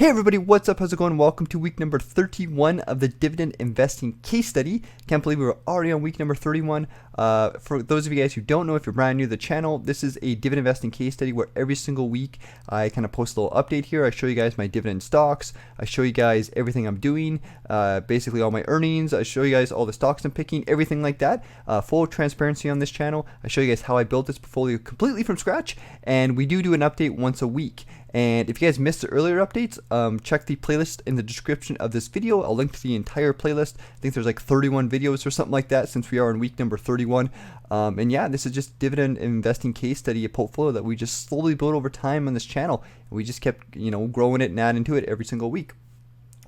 Hey everybody, what's up? How's it going? Welcome to week number 31 of the Dividend Investing Case Study. Can't believe we were already on week number 31. For those of you guys who don't know, if you're brand new to the channel, this is a dividend investing case study where every single week I kind of post a little update here. I show you guys my dividend stocks. I show you guys everything I'm doing, basically all my earnings. I show you guys all the stocks I'm picking, everything like that. Full transparency on this channel. I show you guys how I built this portfolio completely from scratch, and we do an update once a week. And if you guys missed the earlier updates, check the playlist in the description of this video. I'll link to the entire playlist. I think there's like 31 videos or something like that since we are in week number 31. And yeah, this is just dividend investing case study, a portfolio that we just slowly built over time on this channel. And we just kept, growing it and adding to it every single week.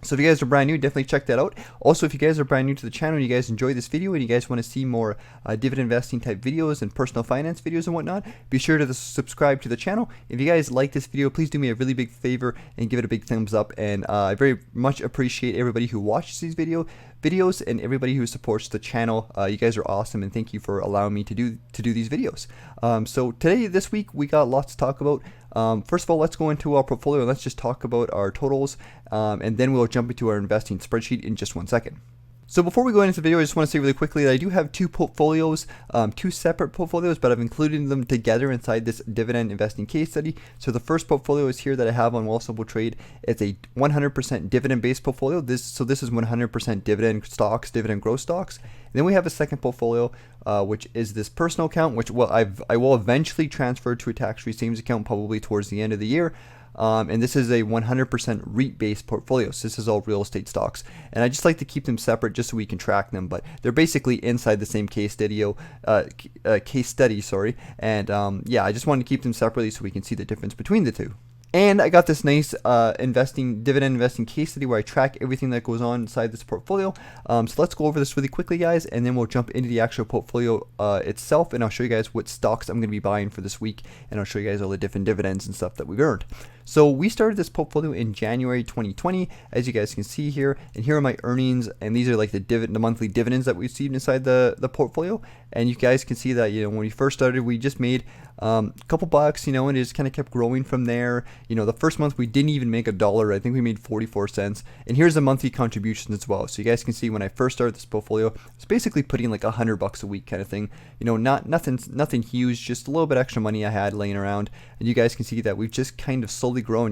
So if you guys are brand new, definitely check that out. Also, if you guys are brand new to the channel and you guys enjoy this video and you guys want to see more dividend investing type videos and personal finance videos and whatnot, be sure to subscribe to the channel. If you guys like this video, please do me a really big favor and give it a big thumbs up. And I very much appreciate everybody who watches these videos and everybody who supports the channel. You guys are awesome, and thank you for allowing me to do these videos. So today, this week, we got lots to talk about. First of all, let's go into our portfolio and let's just talk about our totals, and then we'll jump into our investing spreadsheet in just 1 second. So before we go into the video, I just want to say really quickly that I do have two portfolios, two separate portfolios, but I've included them together inside this dividend investing case study. So the first portfolio is here that I have on Wealthsimple Trade. It's a 100% dividend-based portfolio. This is 100% dividend stocks, dividend growth stocks. And then we have a second portfolio, which is this personal account, which I will eventually transfer to a tax-free savings account probably towards the end of the year. And this is a 100% REIT-based portfolio. So this is all real estate stocks. And I just like to keep them separate just so we can track them. But they're basically inside the same case study, And yeah, I just wanted to keep them separately so we can see the difference between the two. And I got this nice dividend investing case study where I track everything that goes on inside this portfolio. So let's go over this really quickly, guys, and then we'll jump into the actual portfolio itself, and I'll show you guys what stocks I'm going to be buying for this week, and I'll show you guys all the different dividends and stuff that we've earned. So we started this portfolio in January 2020, as you guys can see here, and here are my earnings, and these are like the monthly dividends that we received inside the portfolio. And you guys can see that when we first started, we just made a couple bucks, and it just kind of kept growing from there. The first month we didn't even make $1. I think we made 44 cents. And here's the monthly contributions as well. So you guys can see when I first started this portfolio, it's basically putting like $100 a week kind of thing. Nothing huge, just a little bit extra money I had laying around. And you guys can see that we've just kind of slowly grown.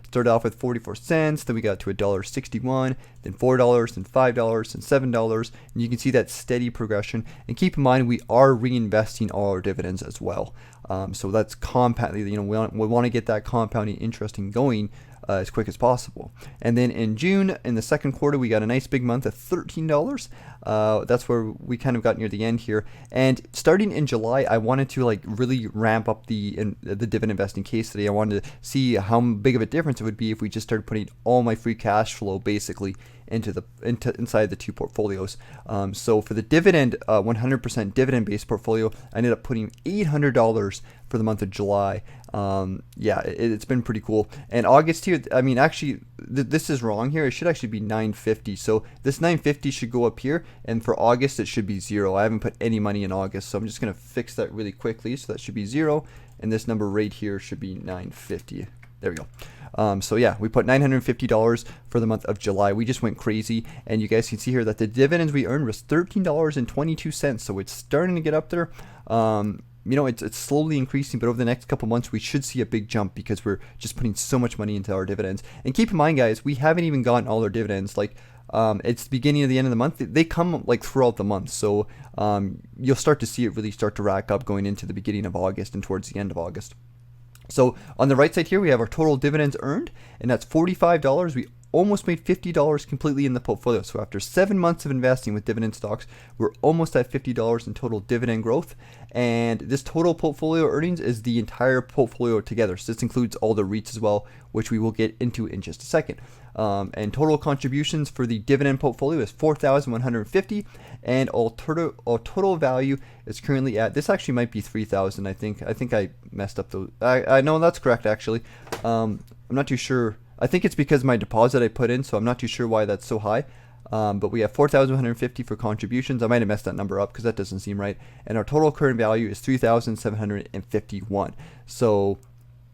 Started off with 44 cents, then we got to $1.61, then $4, then $5, then $7, and you can see that steady progression. And keep in mind, we are reinvesting all our dividends as well. So that's compounding. We want to get that compounding interest going as quick as possible. And then in June, in the second quarter, we got a nice big month of $13. That's where we kind of got near the end here. And starting in July, I wanted to really ramp up the dividend investing case study. I wanted to see how big of a difference it would be if we just started putting all my free cash flow basically inside the two portfolios. So for the dividend, 100% dividend-based portfolio, I ended up putting $800 for the month of July. Yeah, it's been pretty cool. And August here, actually, this is wrong here. It should actually be $950. So this $950 should go up here, and for August, it should be 0. I haven't put any money in August, so I'm just going to fix that really quickly. So that should be 0, and this number right here should be $950. There we go. So yeah, we put $950 for the month of July. We just went crazy, and you guys can see here that the dividends we earned was $13.22. So it's starting to get up there. It's slowly increasing, but over the next couple months, we should see a big jump because we're just putting so much money into our dividends. And keep in mind, guys, we haven't even gotten all our dividends. It's the beginning of the end of the month. They come throughout the month. So you'll start to see it really start to rack up going into the beginning of August and towards the end of August. So on the right side here, we have our total dividends earned, and that's $45. We almost made $50 completely in the portfolio. So after 7 months of investing with dividend stocks, we're almost at $50 in total dividend growth. And this total portfolio earnings is the entire portfolio together. So this includes all the REITs as well, which we will get into in just a second. And total contributions for the dividend portfolio is $4,150, and our total value is currently at, this actually might be $3,000. I think I messed up those. I know that's correct actually. I'm not too sure. I think it's because my deposit I put in, so I'm not too sure why that's so high. But we have $4,150 for contributions. I might have messed that number up because that doesn't seem right. And our total current value is $3,751. So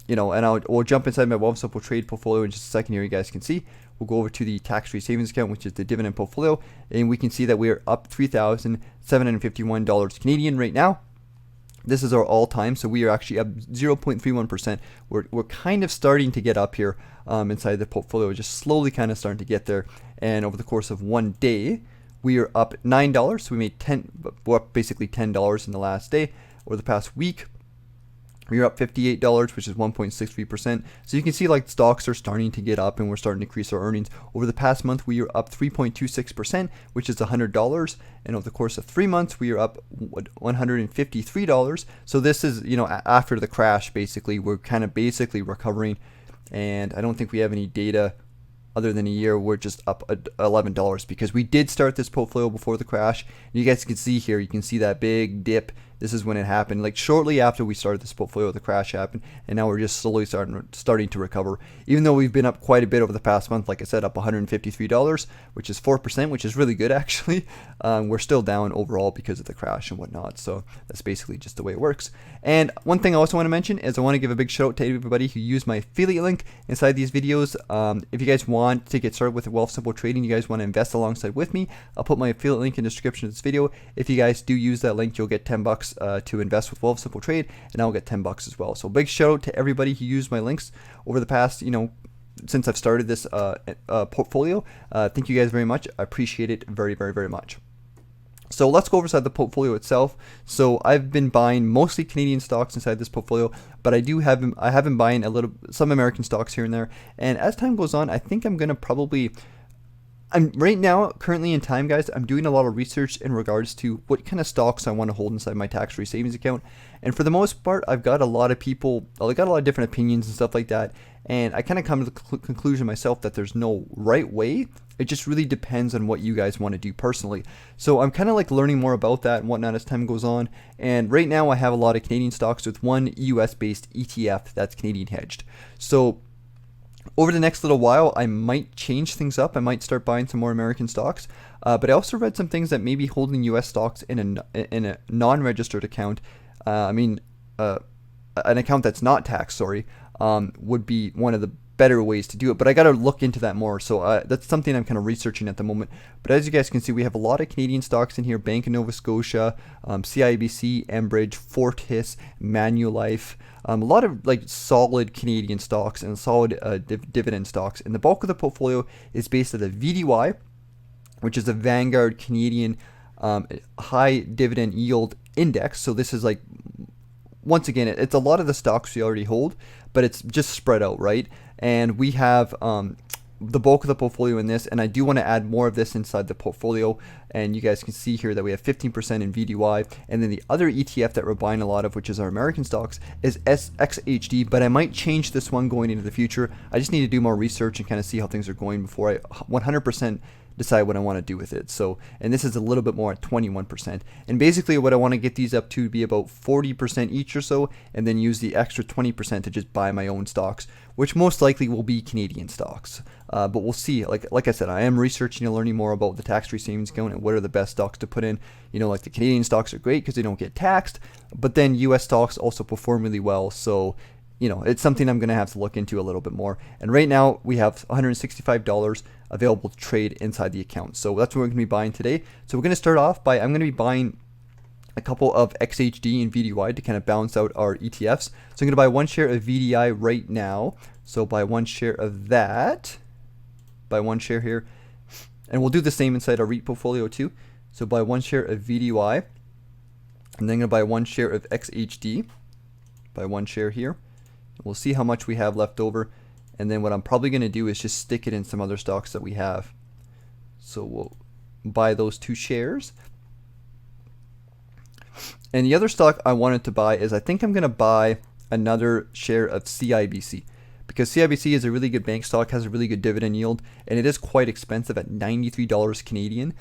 and we'll jump inside my Wealthsimple trade portfolio in just a second here. You guys can see. We'll go over to the tax-free savings account, which is the dividend portfolio, and we can see that we are up $3,751 Canadian right now. This is our all-time, so we are actually up 0.31%. We're kind of starting to get up here inside the portfolio, just slowly kind of starting to get there. And over the course of one day, we are up $9. So we made basically $10 in the last day. Over the past week, we are up $58, which is 1.63%. So you can see like stocks are starting to get up and we're starting to increase our earnings. Over the past month, we are up 3.26%, which is $100. And over the course of 3 months, we are up $153. So this is, after the crash, basically, we're kind of basically recovering. And I don't think we have any data other than a year. We're just up $11 because we did start this portfolio before the crash. You guys can see here, you can see that big dip. This is when it happened, like shortly after we started this portfolio, the crash happened, and now we're just slowly starting to recover. Even though we've been up quite a bit over the past month, like I said, up $153, which is 4%, which is really good actually. We're still down overall because of the crash and whatnot. So that's basically just the way it works. And one thing I also want to mention is I want to give a big shout out to everybody who used my affiliate link inside these videos. If you guys want to get started with Wealthsimple trading, you guys want to invest alongside with me, I'll put my affiliate link in the description of this video. If you guys do use that link, you'll get $10 to invest with Wealthsimple Trade, and I'll get $10 as well. So big shout out to everybody who used my links over the past, since I've started this portfolio. Thank you guys very much. I appreciate it very, very, very much. So let's go over inside the portfolio itself. So I've been buying mostly Canadian stocks inside this portfolio, but I have been buying some American stocks here and there. And as time goes on, I think I'm gonna probably. Right now, currently in time, guys, I'm doing a lot of research in regards to what kind of stocks I want to hold inside my tax-free savings account. And for the most part, I've got a lot of different opinions and stuff like that. And I kind of come to the conclusion myself that there's no right way. It just really depends on what you guys want to do personally. So I'm kind of like learning more about that and whatnot as time goes on. And right now, I have a lot of Canadian stocks with one US-based ETF that's Canadian hedged. So over the next little while, I might change things up. I might start buying some more American stocks. But I also read some things that maybe holding US stocks in a non-registered account, an account that's not taxed, would be one of the better ways to do it. But I got to look into that more. So that's something I'm kind of researching at the moment. But as you guys can see, we have a lot of Canadian stocks in here. Bank of Nova Scotia, CIBC, Enbridge, Fortis, Manulife. A lot of like solid Canadian stocks and solid dividend stocks. And the bulk of the portfolio is based on the VDY, which is the Vanguard Canadian High Dividend Yield Index. So this is like, once again, it's a lot of the stocks we already hold, but it's just spread out, right? And we have the bulk of the portfolio in this, and I do want to add more of this inside the portfolio. And you guys can see here that we have 15% in VDY, and then the other ETF that we're buying a lot of, which is our American stocks, is XHD. But I might change this one going into the future. I just need to do more research and kind of see how things are going before I 100% decide what I want to do with it. So, and this is a little bit more at 21%. And basically what I want to get these up to be about 40% each or so, and then use the extra 20% to just buy my own stocks, which most likely will be Canadian stocks. But we'll see. Like I said, I am researching and learning more about the tax-free savings account and what are the best stocks to put in. Like the Canadian stocks are great because they don't get taxed, but then US stocks also perform really well. So, it's something I'm going to have to look into a little bit more. And right now we have $165 available to trade inside the account. So that's what we're going to be buying today. So we're going to start off by, I'm going to be buying a couple of XHD and VDY to kind of balance out our ETFs. So I'm going to buy one share of VDI right now. So buy one share of that, buy one share here. And we'll do the same inside our REIT portfolio too. So buy one share of VDY, and then I'm going to buy one share of XHD, buy one share here. We'll see how much we have left over, and then what I'm probably going to do is just stick it in some other stocks that we have. So we'll buy those 2 shares. And the other stock I wanted to buy is, I think I'm going to buy another share of CIBC, because CIBC is a really good bank stock, has a really good dividend yield, and it is quite expensive at $93 Canadian.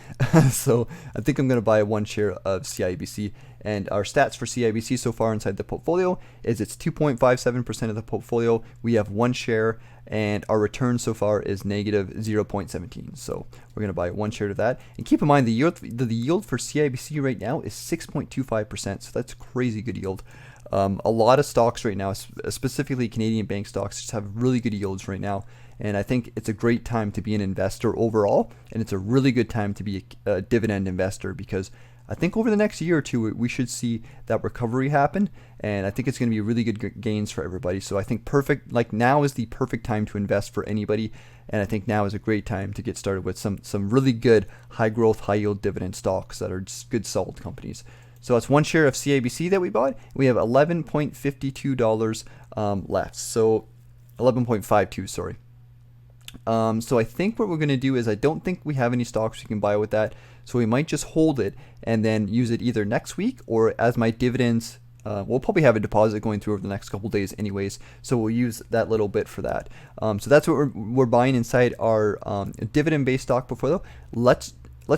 So I think I'm going to buy one share of CIBC. And our stats for CIBC so far inside the portfolio is it's 2.57% of the portfolio. We have one share, and our return so far is negative 0.17. So we're going to buy one share of that. And keep in mind, the yield for CIBC right now is 6.25%. So that's crazy good yield. A lot of stocks right now, specifically Canadian bank stocks, just have really good yields right now. And I think it's a great time to be an investor overall. And it's a really good time to be a dividend investor, because I think over the next year or two, we should see that recovery happen. And I think it's going to be really good gains for everybody. So I think now is the perfect time to invest for anybody. And I think now is a great time to get started with some really good high growth, high yield dividend stocks that are just good, solid companies. So that's one share of CIBC that we bought. We have $11.52 left. So 11.52, sorry. So I think what we're going to do is, I don't think we have any stocks we can buy with that. So we might just hold it and then use it either next week or as my dividends. We'll probably have a deposit going through over the next couple days anyways. So we'll use that little bit for that. So that's what we're buying inside our dividend-based stock portfolio. Let's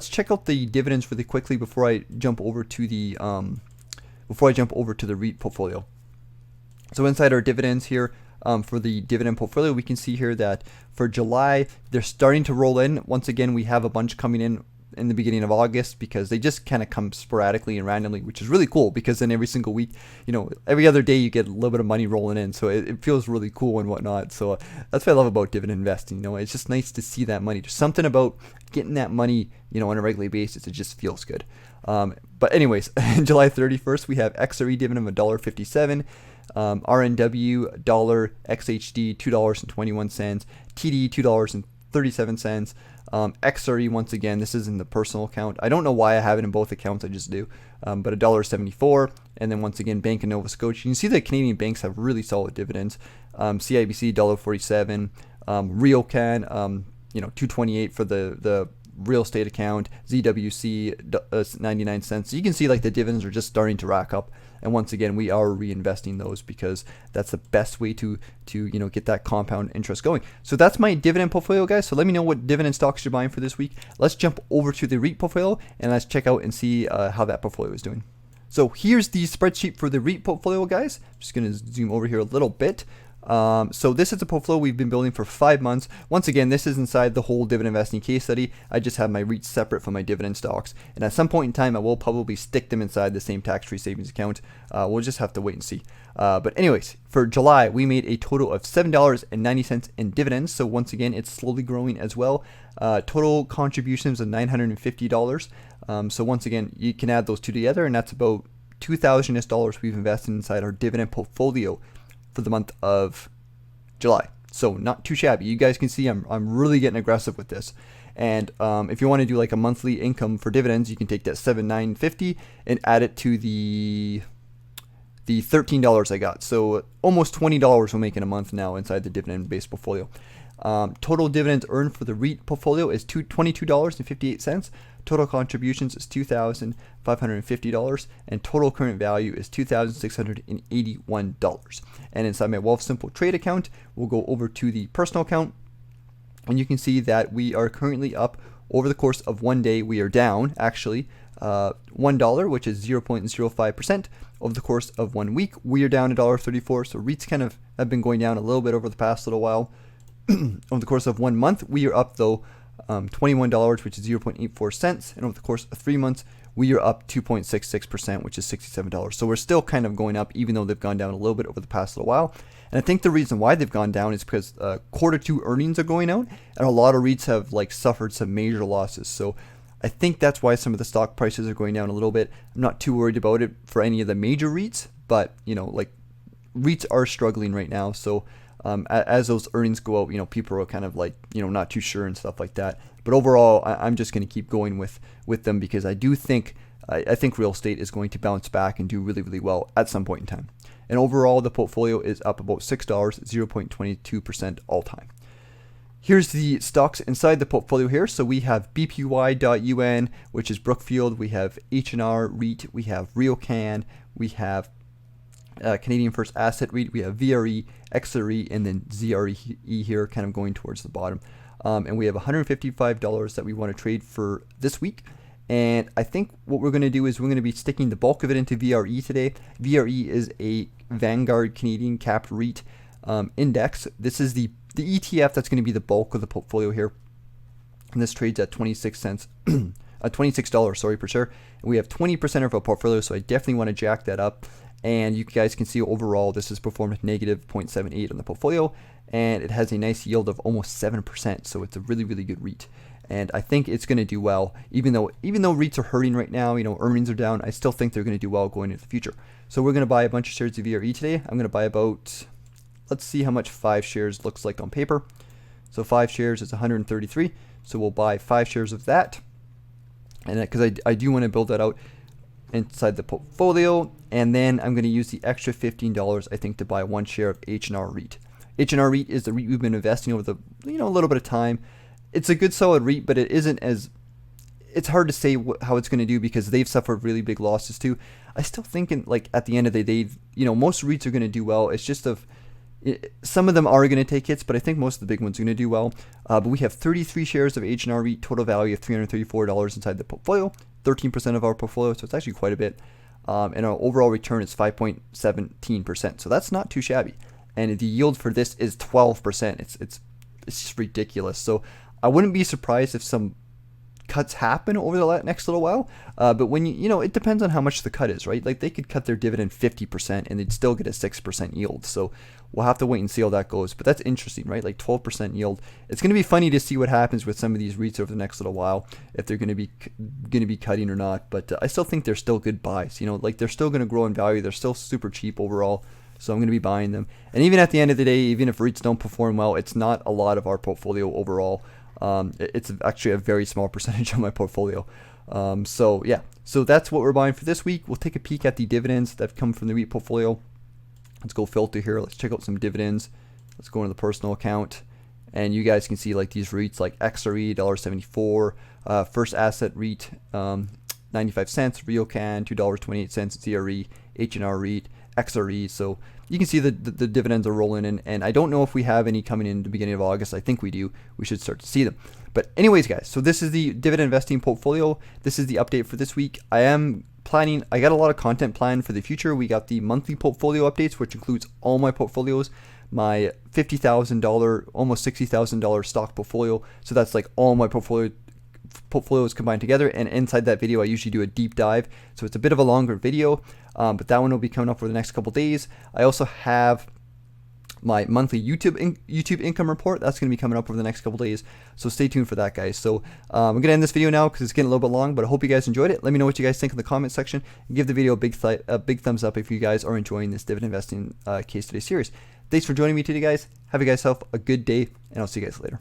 check out the dividends really quickly before I jump over to the REIT portfolio. So inside our dividends here, for the dividend portfolio, we can see here that for July, they're starting to roll in. Once again, we have a bunch coming in the beginning of August, because they just kind of come sporadically and randomly, which is really cool, because then every single week, every other day you get a little bit of money rolling in. So it feels really cool and whatnot. So that's what I love about dividend investing. It's just nice to see that money. There's something about getting that money, on a regular basis. It just feels good. But anyways, July 31st, we have XRE dividend of $1.57. RNW dollar, XHD $2.21, TD $2.37. XRE, once again, this is in the personal account. I don't know why I have it in both accounts, I just do. But $1.74. And then once again, Bank of Nova Scotia. You can see that Canadian banks have really solid dividends. CIBC $1.47. RioCan, $2.28 for the real estate account. ZWC 99 cents. So you can see the dividends are just starting to rack up. And once again, we are reinvesting those, because that's the best way to get that compound interest going. So that's my dividend portfolio, guys. So let me know what dividend stocks you're buying for this week. Let's jump over to the REIT portfolio and let's check out and see how that portfolio is doing. So here's the spreadsheet for the REIT portfolio, guys. I'm just going to zoom over here a little bit. So this is a portfolio we've been building for 5 months. Once again, this is inside the whole dividend investing case study. I just have my REITs separate from my dividend stocks, and at some point in time I will probably stick them inside the same tax-free savings account. We'll just have to wait and see. But anyways, for July we made a total of $7.90 in dividends. So once again, it's slowly growing as well. Total contributions of $950. So once again, you can add those two together, and that's about $2,000 we've invested inside our dividend portfolio for the month of July. So not too shabby. You guys can see I'm really getting aggressive with this. And if you want to do a monthly income for dividends, you can take that $7,950 and add it to the $13 I got. So almost $20 we're making a month now inside the dividend-based portfolio. Total dividends earned for the REIT portfolio is $22.58. Total contributions is $2,550, and total current value is $2,681. And inside my Wealthsimple trade account, we'll go over to the personal account, and you can see that we are currently up over the course of 1 day. We are down actually $1, which is 0.05%. Over the course of 1 week, we are down $1.34. So REITs kind of have been going down a little bit over the past little while. Over the course of 1 month, we are up though $21, which is 0.84 cents, and over the course of 3 months, we are up 2.66%, which is $67. So we're still kind of going up, even though they've gone down a little bit over the past little while. And I think the reason why they've gone down is because Q2 earnings are going out, and a lot of REITs have suffered some major losses. So I think that's why some of the stock prices are going down a little bit. I'm not too worried about it for any of the major REITs, but REITs are struggling right now. So as those earnings go out, people are kind of not too sure and stuff like that. But overall, I'm just going to keep going with them, because I do think I think real estate is going to bounce back and do really, really well at some point in time. And overall, the portfolio is up about $6, 0.22% all time. Here's the stocks inside the portfolio here. So we have BPY.UN, which is Brookfield. We have H&R REIT. We have RioCan. We have Canadian First Asset REIT. We have VRE, XRE, and then ZRE here, kind of going towards the bottom. And we have $155 that we want to trade for this week. And I think what we're going to do is we're going to be sticking the bulk of it into VRE today. VRE is a Vanguard Canadian Capped REIT index. This is the ETF that's going to be the bulk of the portfolio here. And this trades at 26 cents, $26, sorry, per share. And we have 20% of our portfolio, so I definitely want to jack that up. And you guys can see overall this has performed negative 0.78 on the portfolio, and it has a nice yield of almost 7%. So it's a really, really good REIT. And I think it's going to do well, even though REITs are hurting right now, earnings are down. I still think they're going to do well going into the future. So we're going to buy a bunch of shares of VRE today. I'm going to buy about, let's see how much 5 shares looks like on paper. So 5 shares is 133. So we'll buy 5 shares of that. And because I do want to build that out inside the portfolio, and then I'm going to use the extra $15 I think to buy 1 share of H&R REIT. H&R REIT is the REIT we've been investing over the a little bit of time. It's a good solid REIT, but it isn't as, it's hard to say how it's going to do because they've suffered really big losses too. I still think like at the end of the day, most REITs are going to do well. It's just some of them are going to take hits, but I think most of the big ones are going to do well. But we have 33 shares of H&R REIT, total value of $334 inside the portfolio, 13% of our portfolio, so it's actually quite a bit. And our overall return is 5.17%, so that's not too shabby. And the yield for this is 12%. It's just ridiculous. So I wouldn't be surprised if some cuts happen over the next little while. But when it depends on how much the cut is, right? Like they could cut their dividend 50% and they'd still get a 6% yield. So we'll have to wait and see how that goes. But that's interesting, right? Like 12% yield. It's going to be funny to see what happens with some of these REITs over the next little while, if they're going to be cutting or not. But I still think they're still good buys. Like they're still going to grow in value. They're still super cheap overall. So I'm going to be buying them. And even at the end of the day, even if REITs don't perform well, it's not a lot of our portfolio overall. It's actually a very small percentage of my portfolio. So yeah, so that's what we're buying for this week. We'll take a peek at the dividends that come from the REIT portfolio. Let's go filter here. Let's check out some dividends. Let's go into the personal account, and you guys can see like these REITs like XRE $1.74, First Asset REIT 95 cents, RioCan $2.28, ZRE, H&R REIT, XRE. So you can see the dividends are rolling in, and I don't know if we have any coming in the beginning of August. I think we do. We should start to see them. But anyways, guys, so this is the dividend investing portfolio. This is the update for this week. I got a lot of content planned for the future. We got the monthly portfolio updates, which includes all my portfolios, my $50,000, almost $60,000 stock portfolio. So that's like all my portfolios combined together, and inside that video I usually do a deep dive, so it's a bit of a longer video, but that one will be coming up for the next couple days. I also have my monthly YouTube income report that's going to be coming up over the next couple days, so stay tuned for that, guys. So I'm going to end this video now because it's getting a little bit long, but I hope you guys enjoyed it. Let me know what you guys think in the comment section, and give the video a big thumbs up if you guys are enjoying this dividend investing case study series. Thanks for joining me today, guys. Have you guys have a good day, and I'll see you guys later.